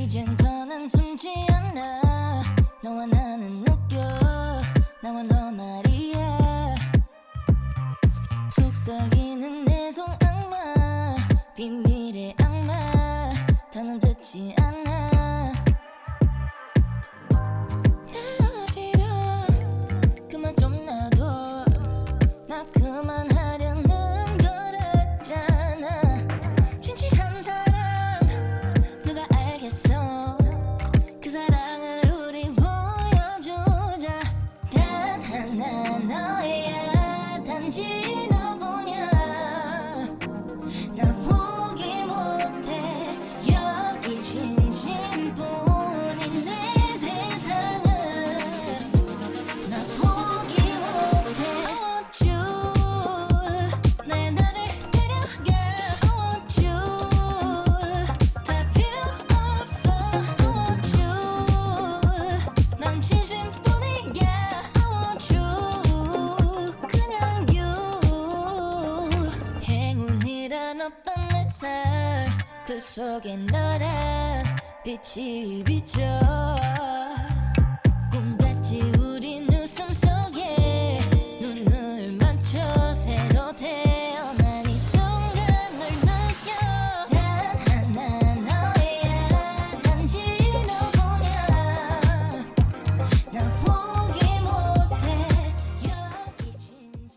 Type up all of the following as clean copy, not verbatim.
이젠 더는 숨지 않아. 너와 나는 느껴 나와 너 말이야. 속삭이는 내 손악마 비밀의 악마 더는 듣지 않아. 헤어지려 그만 좀 놔둬. 나 그만하려는 거랬잖아. 진실한 사랑 누가 알겠어. 그 사랑을 우리 보여주자. 단 하나 너야 단지 너뿐이야. 날 포기 못해 여기 진심뿐인 내 세상을. 나 포기 못해. I want you 내 나를 데려가. I want you 다 필요 없어. I want you 난 진심뿐이야. I want you 그냥 you. 행운이란 없던 내 살 그 속에 너란 빛이 비쳐. 꿈같이 우린 웃음 속에 눈을 맞춰 새로 태어난 이 순간을 느껴. 단 하나 너야 단지 너뿐이야. 난 포기 못해 여기 진심.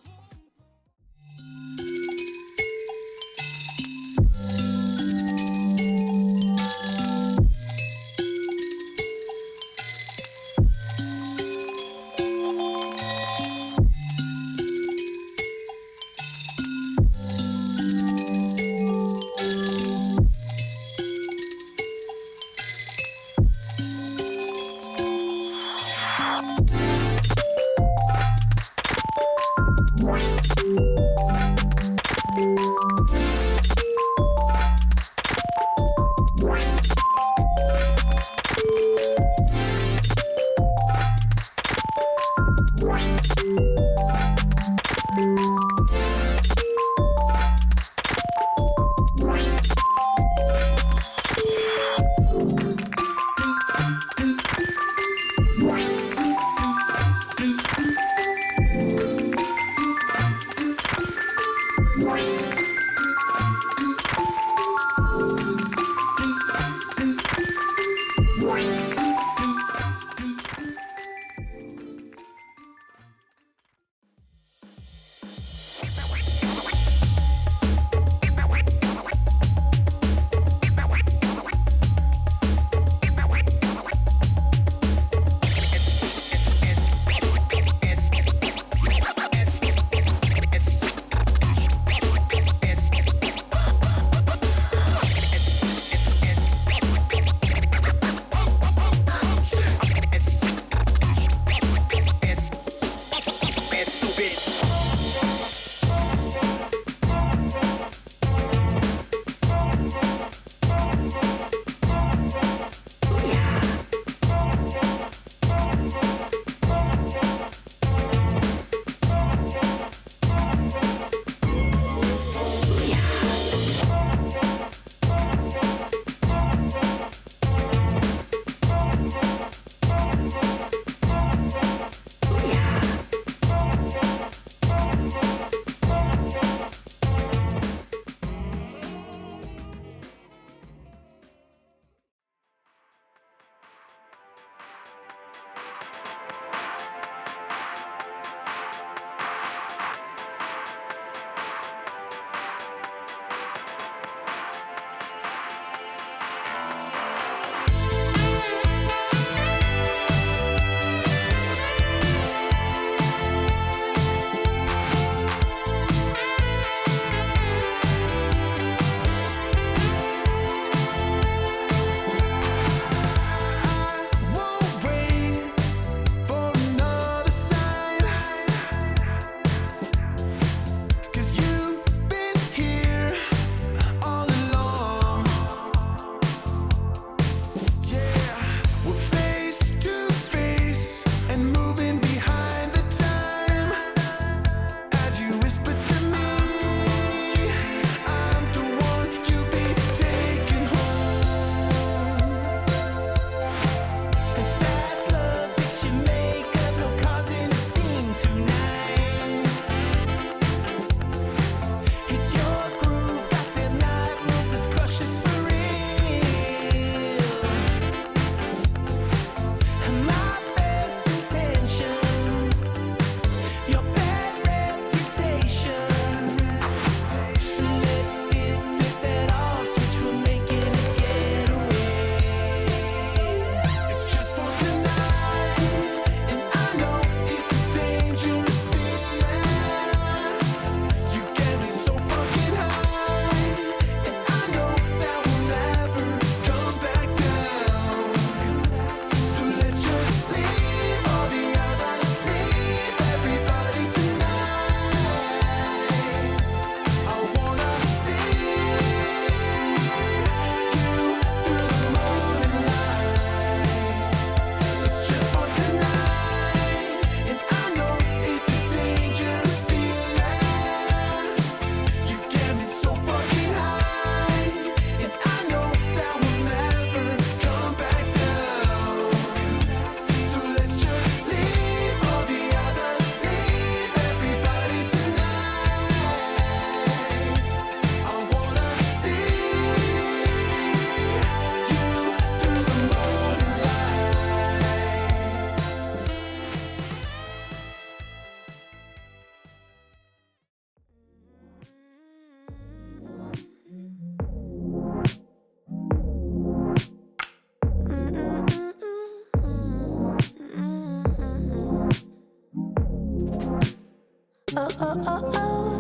oh oh oh oh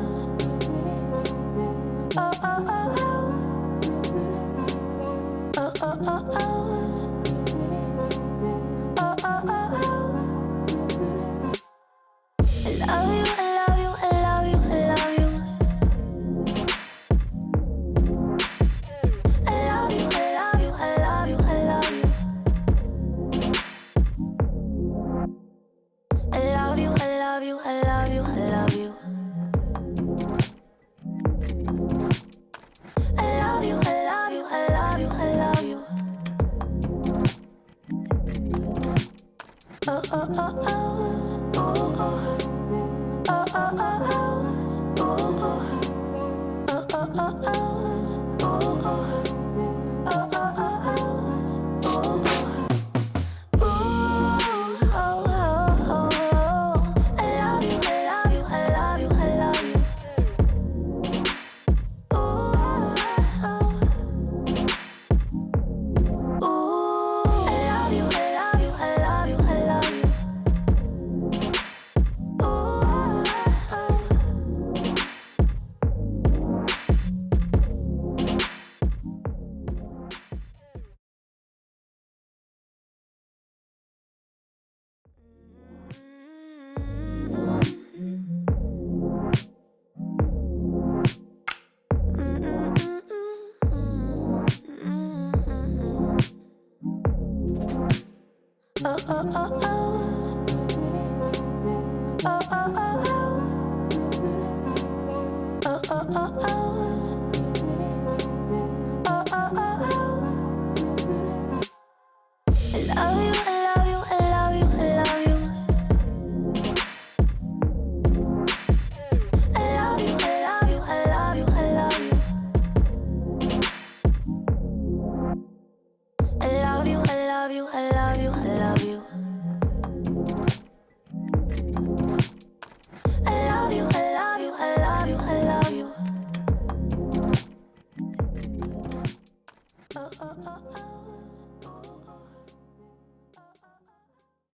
oh oh oh oh oh oh I love you, I love you, I love you, I love you. I love you, I love you, I love you, I love you. I love you, I love you, I love you, I love you. I love you, I love you, I love you, I love you. Oh oh oh oh, oh oh. Oh oh oh oh, oh oh, oh oh oh oh, oh oh, oh oh oh oh, oh. I love you, I love you, I love you, I love you. Oh, oh, I love you, I love you, I love you, I love you. Oh oh oh oh, oh oh oh oh, oh oh oh oh, oh oh oh. I love you, I love you, I love you, I love you. I love you, I love you, I love you, I love you. I love you, I love you, I love you.